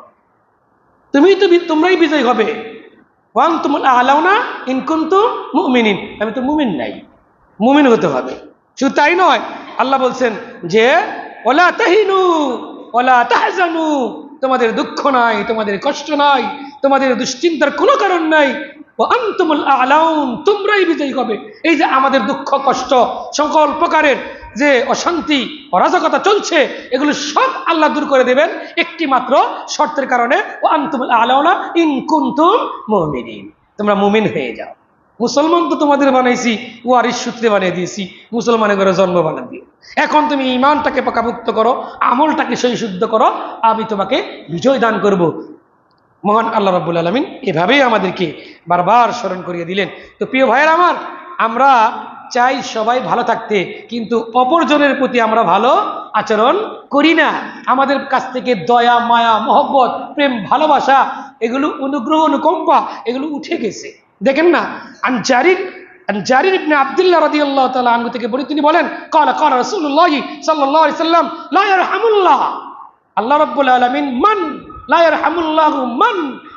তোমরাই বিজয়ী হবে। আনতুমুল আ'লাউনা ইন কুনতুম মুমিনিন, আমি তো মুমিন নাই, মুমিন হতে হবে। শুধু তাই নয়, আল্লাহ বলছেন যে ওয়ালা তাহিনু ওয়ালা তাহজানু, তোমাদের দুঃখ নাই, তোমাদের কষ্ট নাই, তোমাদের দুশ্চিন্তার কোনো কারণ নাই। ওয়া আনতুমুল আ'লাউন, তোমরাই বিজয়ী হবে। এই যে আমাদের দুঃখ কষ্ট, সকল প্রকারের যে অশান্তি অরাজকতা চলছে, এগুলো সব আল্লাহ দূর করে দেবেন একটি মাত্র শর্তের কারণে, ওয়া আনতুমুল আ'লাউনা ইন কুনতুম মুমিনিন, তোমরা মুমিন হয়ে যাও। মুসলমান তো তোমাদের বানাইছি, ওয়ারিশ সূত্রে বানিয়ে দিয়েছি, মুসলমানের ঘরে জন্ম বানিয়ে দিও। এখন তুমি ইমানটাকে পাকাভুক্ত করো, আমলটাকে সহিশুদ্ধ করো, আমি তোমাকে বিজয় দান করব। মহান আল্লাহ রাব্বুল আলামিন এভাবেই আমাদেরকে বারবার স্মরণ করিয়ে দিলেন। তো প্রিয় ভাইয়ের আমার, আমরা চাই সবাই ভালো থাকতে, কিন্তু অপরজনের প্রতি আমরা ভালো আচরণ করি না। আমাদের কাছ থেকে দয়া মায়া মহব্বত প্রেম ভালোবাসা, এগুলো অনুগ্রহ অনুকম্পা, এগুলো উঠে গেছে। দেখেন না, জারির ইবনে আব্দুল্লাহ রাদিয়াল্লাহু তাআলা আনহু থেকে বলি, তিনি বলেন ক্বালা রাসূলুল্লাহ সাল্লাল্লাহু আলাইহি সাল্লাম লা ইয়ারহামুল্লাহ, আল্লাহ রাব্বুল আলামিন মান লা ইয়ারহামুল্লাহু মান,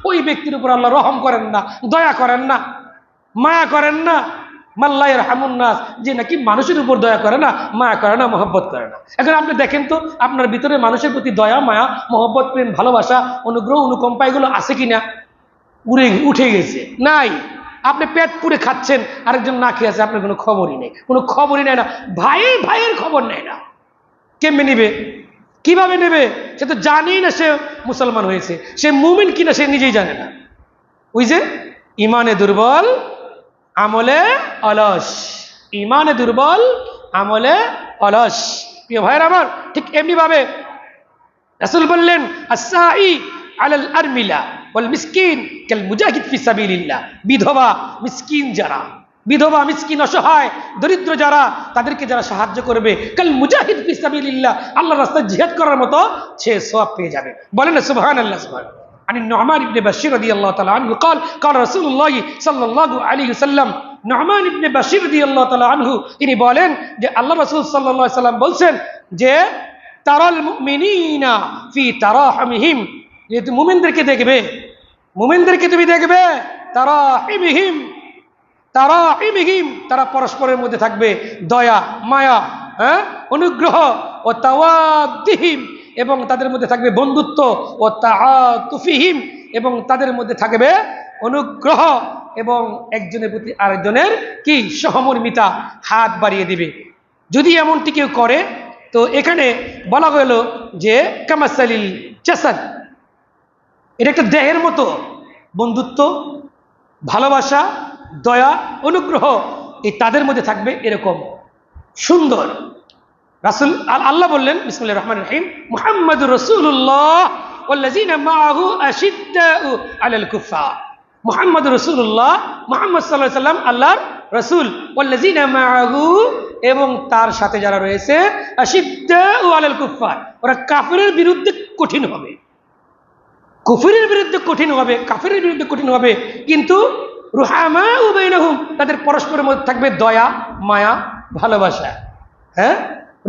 ওই ব্যক্তির উপর আল্লাহ রহম করেন না, দয়া করেন না, মায়া করেন না। মান লা ইয়ারহামুন নাস, যে নাকি মানুষের উপর দয়া করে না, মায়া করে না, মহব্বত করে না। এখন আপনি দেখেন তো আপনার ভিতরে মানুষের প্রতি দয়া মায়া মহব্বত প্রেম ভালোবাসা অনুগ্রহ অনুকম্পা এগুলো আছে কিনা? উঠে গেছে, নাই। আপনি পেট পুরে খাচ্ছেন, আরেকজন না খেয়ে আছে, আপনার কোনো খবরই নেই, কোনো খবরই নেয় না। ভাইয়ের খবর নেয় না, কেমনে নিবে? কিভাবে নেবে? সে তো জানেই না সে মুসলমান হয়েছে, সে মুমিন কিনা সে নিজেই জানে না। ওই যে ইমানে দুর্বল আমলে অলস, ইমানে দুর্বল আমলে অলস। প্রিয় ভাইয়ের আমার, ঠিক এমনি ভাবে রাসূল বললেন আসসাই আলাল আরমিলা ওয়াল মিসকিন কাল মুজাহিদ ফি সাবিলিল্লাহ। বিধবা মিসকিন যারা, বিধবা মিসকিন অসহায় দরিদ্র যারা, তাদেরকে যারা সাহায্য করবে, কাল মুজাহিদ ফি সাবিলিল্লাহ, আল্লাহর রাস্তায় জিহাদ করার মতো সে সওয়াব পেয়ে যাবে। বলেন না সুবহানাল্লাহ। সুবহানাল্লাহ। عن النعمان بن بشير رضي الله تعالى عنه قال قال رسول الله صلى الله عليه وسلم, নুমান ইবনে বাশির রাদিয়াল্লাহু তাআলা আনহু তিনি বলেন যে আল্লাহ রাসূল সাল্লাল্লাহু আলাইহি সাল্লাম বলছেন যে তারাল মুমিনিনা ফি তারাহুমিহিম, যে মুমিনদেরকে দেখবে, মুমিনদেরকে তুমি দেখবে তারাহিমিহিম, তারাহিমিহিম, তারা পরস্পরের মধ্যে থাকবে দয়া মায়া, অনুগ্রহ, ও তাওয়াদ্দিহিম, এবং তাদের মধ্যে থাকবে বন্ধুত্ব, ও তাআতুফিহিম, এবং তাদের মধ্যে থাকবে অনুগ্রহ, এবং একজনের প্রতি আরেকজনের কি সহমর্মিতা, হাত বাড়িয়ে দিবে। যদি এমনটি কেউ করে, তো এখানে বলা হল যে কামাসালিল জাসাদ, এটা একটা দেহের মতো, বন্ধুত্ব, ভালোবাসা, দয়া, অনুগ্রহ, এই তাদের মধ্যে থাকবে এরকম সুন্দর। রাসূল আল্লাহ বললেন বিসমিল্লাহির রহমানির রহিম, মুহাম্মাদুর রাসূলুল্লাহ ওয়াল্লাযীনা মাআহু আশিদ্দাউ আলাল কুফার। মুহাম্মাদুর রাসূলুল্লাহ, মুহাম্মদ সাল্লাল্লাহু আলাইহি ওয়াসাল্লাম আল্লাহর রাসূল, ওয়াল্লাযীনা মাআহু, এবং তার সাথে যারা রয়েছে, আশিদ্দাউ আলাল কুফার, ওরা কাফিরের বিরুদ্ধে কঠিন হবে, কুফরের বিরুদ্ধে কঠিন হবে, কাফিরের বিরুদ্ধে কঠিন হবে, কিন্তু রুহামাউ বাইনাহুম, তাদের পরস্পরের মধ্যে থাকবে দয়া মায়া ভালোবাসা।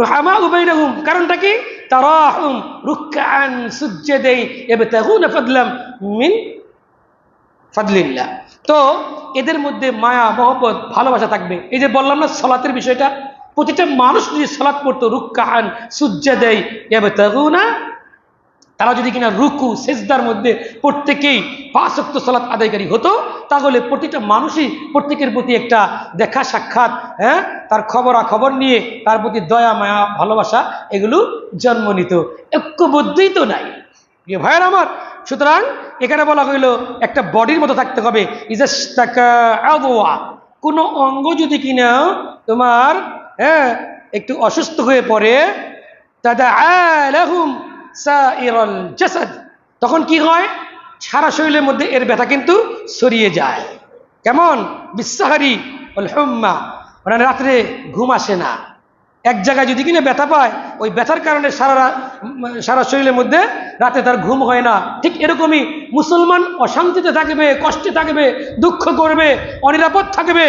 রুহামাউ বাইনাহুম, কারণটা কি? তারাহুম রুকআন সুজদাই ইবতাগুনা ফাদলাম মিন ফাদলিল্লাহ। তো এদের মধ্যে মায়া মহব্বত ভালোবাসা থাকবে। এই যে বললাম না সালাতের বিষয়টা, প্রতিটা মানুষ যদি সালাত পড়তো রুকআন সুজদাই ইবতাগুনা, তারা যদি কিনা রুকু সেজদার মধ্যে প্রত্যেকেই 5 ওয়াক্ত সালাত আদায়কারী হতো, তাহলে প্রতিটা মানুষই প্রত্যেকের প্রতি একটা দেখা সাক্ষাৎ, তার খবরাখবর নিয়ে তার প্রতি দয়া মায়া ভালোবাসা এগুলো জন্ম নিত। ঐক্যবদ্ধই তো নাই ভাইয়ের আমার। সুতরাং এখানে বলা হইল একটা বডির মতো থাকতে হবে। কোনো অঙ্গ যদি কিনা তোমার একটু অসুস্থ হয়ে পড়ে, তাদাআলাহুম সাইরাল জাসাদ, তখন কি হয়? সারা শরীরের মধ্যে এর ব্যথা কিন্তু ছড়িয়ে যায়। কেমন? বিসাহারি ওয়াল হুম্মা, মানে রাত্রে ঘুম আসে না। এক জায়গায় যদি কিনা ব্যথা পায়, ওই ব্যথার কারণে সারা শরীরের মধ্যে রাতে তার ঘুম হয় না। ঠিক এরকমই মুসলমান অশান্তিতে থাকবে, কষ্টে থাকবে, দুঃখ করবে, অনিরাপদ থাকবে,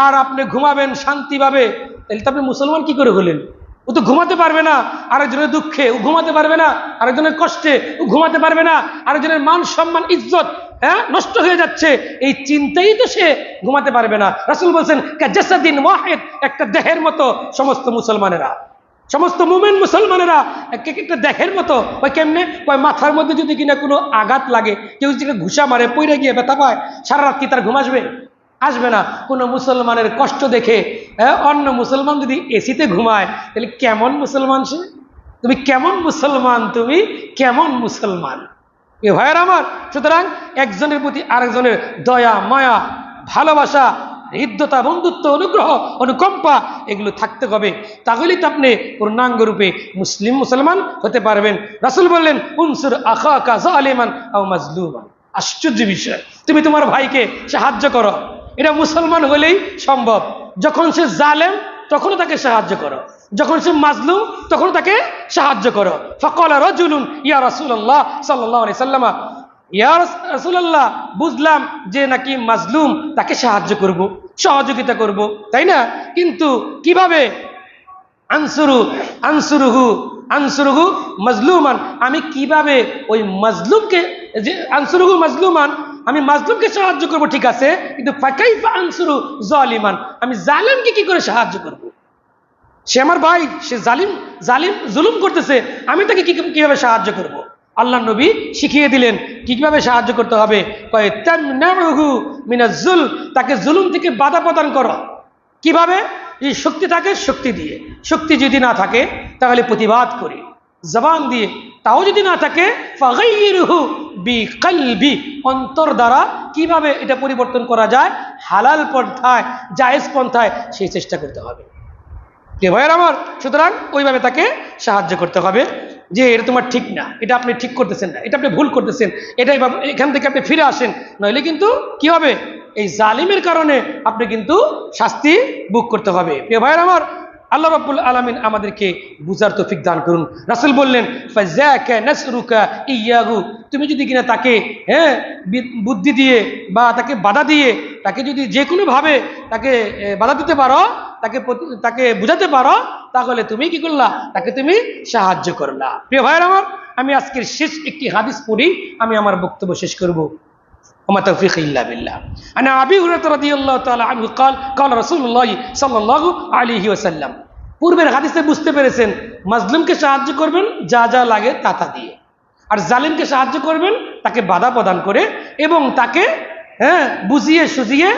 আর আপনি ঘুমাবেন শান্তি পাবে। তাহলে তো আপনি মুসলমান কি করে হলেন? ও তো ঘুমাতে পারবে না, আরেকজনের দুঃখে ও ঘুমাতে পারবে না, আরেকজনের কষ্টে ও ঘুমাতে পারবে না, আরেকজনের মান সম্মান ইজ্জত নষ্ট হয়ে যাচ্ছে, এই চিন্তাই তো সে ঘুমাতে পারবে না। রাসূল বলছেন কাজাসাদিন ওয়াহিদ, একটা দেহের মতো সমস্ত মুসলমানেরা, সমস্ত মুমিন মুসলমানেরা একটা দেহের মতো। ওই কেমনে? ওই মাথার মধ্যে যদি কিনা কোনো আঘাত লাগে, কেউ যদি ঘুষা মারে, পইরে গিয়ে ব্যথা পায়, সারা রাত কি তার ঘুম আসবে? আসবে না। কোনো মুসলমানের কষ্ট দেখে অন্য মুসলমান যদি এসিতে ঘুমায়, তাহলে কেমন মুসলমান সে? তুমি কেমন মুসলমান? তুমি কেমন মুসলমান? এ ভাইয়ের আমার, সুতরাং একজনের প্রতি আরেকজনের দয়া মায়া ভালোবাসা হৃদ্যতা বন্ধুত্ব অনুগ্রহ অনুকম্পা এগুলো থাকতে হবে, তাহলেই তো আপনি পূর্ণাঙ্গ রূপে মুসলমান হতে পারবেন। রাসূল বললেন উনসুর আখাকা যালিমান আও মাজলুমান। আশ্চর্য বিষয়, তুমি তোমার ভাইকে সাহায্য করো, এটা মুসলমান হলেই সম্ভব। যখন সে জালেম তখনও তাকে সাহায্য করো, যখন সে মাজলুম তখন তাকে সাহায্য করো। ফাকালা রাজুলুন ইয়া রাসূলুল্লাহ সাল্লাল্লাহু আলাইহি ওয়াসাল্লাম, ইয়া রাসূলুল্লাহ, বুঝলাম যে নাকি মাজলুম, তাকে সাহায্য করব, সহযোগিতা করব, তাই না? কিন্তু কিভাবে? আনসুরুহু মাজলুমান, আমি কিভাবে ওই মাজলুমকে, যে আনসুরুহু মাজলুমান, আমি মাজলুমকে সাহায্য করব ঠিক আছে, কিন্তু ফাকাইফা আনসুরু জালিমান, আমি জালিমকে কি করে সাহায্য করব? সে আমার ভাই, সে জালিম জুলুম করতেছে, আমি তাকে কিভাবে সাহায্য করব? আল্লাহ নবী শিখিয়ে দিলেন কিভাবে সাহায্য করতে হবে। কয় তামনাউহু মিনাজ-জুল, তাকে জুলুম থেকে বাধা প্রদান করো। কিভাবে? এই শক্তি থাকে শক্তি দিয়ে, শক্তি যদি না থাকে তাহলে প্রতিবাদ করি জবান দিয়ে, তাও যদি না থাকে ফাগাইরুহু বিকলবি, অন্তর দ্বারা কিভাবে এটা পরিবর্তন করা যায় হালাল পন্থায় জায়েজ পন্থায়, সেই চেষ্টা করতে হবে। কে ভাইয়ের আমার, সুতরাং ওইভাবে তাকে সাহায্য করতে হবে। যে এটা তোমার ঠিক না, এটা আপনি ঠিক করতেছেন না, এটা আপনি ভুল করতেছেন, এটাই এখান থেকে আপনি ফিরে আসেন, নইলে কিন্তু কি হবে, এই জালিমের কারণে আপনি কিন্তু শাস্তি ভোগ করতে হবে। প্রিয় ভাইয়ের আমার, আল্লাহ রাব্বুল আলামিন আমাদেরকে বুঝার তৌফিক দান করুন। রাসূল বললেন ফাযাকা নাসরুকা ইয়াহু, তুমি যদি কিনা তাকে বুদ্ধি দিয়ে বা তাকে বাধা দিয়ে, তাকে যদি যে কোনো ভাবে তাকে বাধা দিতে পারো, তাকে বুঝাতে পারো, তাহলে তুমি কি করলা, তাকে তুমি সাহায্য করলা। প্রিয় ভাইয়ের আমার, আমি আজকের শেষ একটি হাদিস পড়ি আমি আমার বক্তব্য শেষ করব। وما توفيقي إلا بالله. عن أبي هريرة رضي الله تعالى عنه قال قال رسول الله صلى الله عليه وسلم, পূর্বের হাদিসে বুঝতে পেরেছেন মাজলুমকে সাহায্য করবেন যা যা লাগে তা দিয়ে, আর জালিমকে সাহায্য করবেন তাকে বাধা প্রদান করে এবং তাকে বুঝিয়ে সুজিয়ে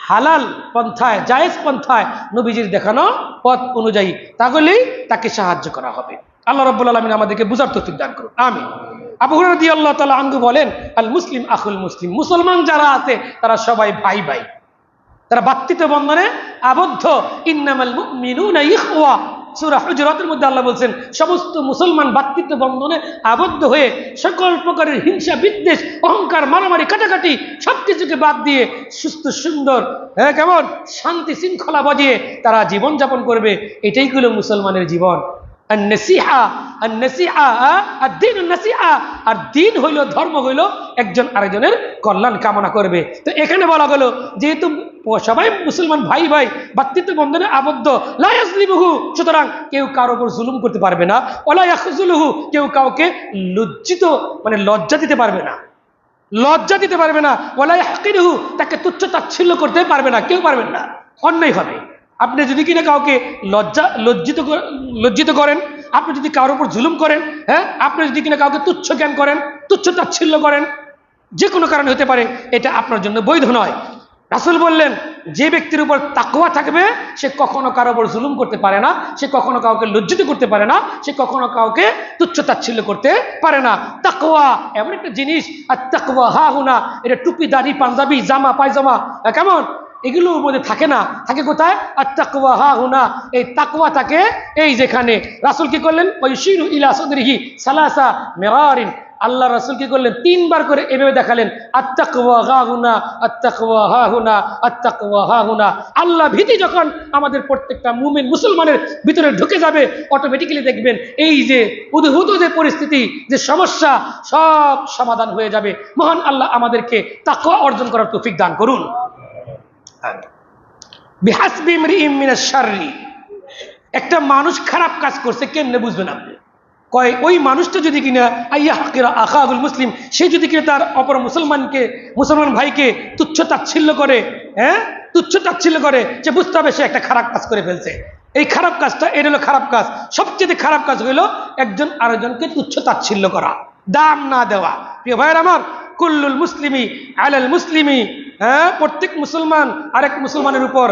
হালাল পন্থায়, জায়েজ পন্থায় নবীজির দেখানো পথ অনুযায়ী, তাহলেই তাকে সাহায্য করা হবে। আল্লাহ রাব্বুল আলামিন আমাদেরকে বুঝার তৌফিক দান করুন, আমিন। আবু হুরায়রা রাদিয়াল্লাহু তাআলা আনহু বলেন, আল মুসলিম আখুল মুসলিম, মুসলমান যারা আছে তারা সবাই ভাই ভাই, তারা ভ্রাতৃত্ব বন্ধনে আবদ্ধ। ইন্নামাল মুমিনুনা ইখওয়া, সূরা হুজুরাতের মধ্যে আল্লাহ বলছেন সমস্ত মুসলমান ভ্রাতৃত্ব বন্ধনে আবদ্ধ হয়ে সকল প্রকারের হিংসা বিদ্বেষ অহংকার মারামারি কাটাকাটি সবকিছুকে বাদ দিয়ে সুস্থ সুন্দর কেমন শান্তি শৃঙ্খলা বজিয়ে তারা জীবন যাপন করবে। এটাই হলো মুসলমানের জীবন। আর দিন হইল, ধর্ম হইল একজন আরেকজনের কল্যাণ কামনা করবে। তো এখানে বলা হলো যেহেতু সবাই মুসলমান ভাই ভাই ভ্রাতৃত্ব বন্ধনে আবদ্ধ, লা ইয়াজলিমুহু, সুতরাং কেউ কারো উপর জুলুম করতে পারবে না, ওয়ালা ইয়াখজুলুহু, কেউ কাউকে লজ্জা দিতে পারবে না, লজ্জা দিতে পারবে না, ওয়ালা ইয়াহকিরুহু, তাকে তুচ্ছ তাচ্ছিল্য করতে পারবে না, কেউ পারবেন না, অন্যায় হবে। আপনি যদি কিনা কাউকে লজ্জিত করেন, আপনি যদি কারোর উপর জুলুম করেন, আপনি যদি কিনা কাউকে তুচ্ছ জ্ঞান করেন, তুচ্ছ তাচ্ছিল্য করেন, যে কোনো কারণে হতে পারে, এটা আপনার জন্য বৈধ নয়। রাসূল বললেন যে ব্যক্তির উপর তাকওয়া থাকবে সে কখনো কারোর উপর জুলুম করতে পারে না, সে কখনো কাউকে লজ্জিত করতে পারে না, সে কখনো কাউকে তুচ্ছ তাচ্ছিল্য করতে পারে না। তাকওয়া এমন একটা জিনিস, আর তাকওয়া হাহুনা, এটা টুপি দাড়ি পাঞ্জাবি জামা পায়জামা কেমন এগুলোর মধ্যে থাকে না, থাকে কোথায়? আত-তাকওয়া হাহুনা, এই তাকওয়া থাকে এই যেখানে। রাসূল কি করলেন? ওয়াইশিরু ইলা সাদরিহি সালাসা মিরারিন, আল্লাহ রাসূল কি করলেন? 3 বার করে এভাবে দেখালেন, আত-তাকওয়া হাহুনা আত-তাকওয়া হাহুনা আত-তাকওয়া হাহুনা। আল্লাহ ভীতি যখন আমাদের প্রত্যেকটা মুমিন মুসলমানের ভিতরে ঢুকে যাবে, অটোমেটিক্যালি দেখবেন এই যে উদ্ভূত যে পরিস্থিতি, যে সমস্যা, সব সমাধান হয়ে যাবে। মহান আল্লাহ আমাদেরকে তাকওয়া অর্জন করার তৌফিক দান করুন। একটা মানুষ খারাপ কাজ করছে, কেমনে বুঝবেন আপনি? কয় ওই মানুষটা যদি কিনা আখাহুল মুসলিম, সে যদি কিনা তার অপর মুসলমান ভাইকে তুচ্ছ তাচ্ছিল্য করে, তুচ্ছ তাচ্ছিল্য করে, সে বুঝতে হবে সে একটা খারাপ কাজ করে ফেলছে। এই খারাপ কাজটা, এটা হলো খারাপ কাজ। সবচেয়ে খারাপ কাজ হইলো একজন আরেকজনকে তুচ্ছ তাচ্ছিল্য করা, দাম না দেওয়া। প্রিয় ভাইয়ের আমার, কুল্লুল মুসলিমি আলাল মুসলিমি, প্রত্যেক মুসলমান আরেক মুসলমানের উপর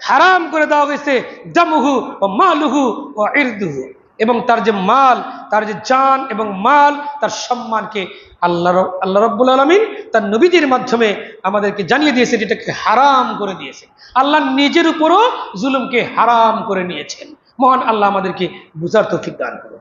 হারাম করে দেওয়া হয়েছে দামুহু ও মালুহু ও ইরদুহু, এবং তার যে মাল, তার যে জান এবং মাল, তার সম্মানকে আল্লাহ রাব্বুল আলামিন তার নবীদের মাধ্যমে আমাদেরকে জানিয়ে দিয়েছে, এটাকে হারাম করে দিয়েছে। আল্লাহ নিজের উপরও জুলুমকে হারাম করে নিয়েছেন। মহান আল্লাহ আমাদেরকে বুঝার তৌফিক দান করুন।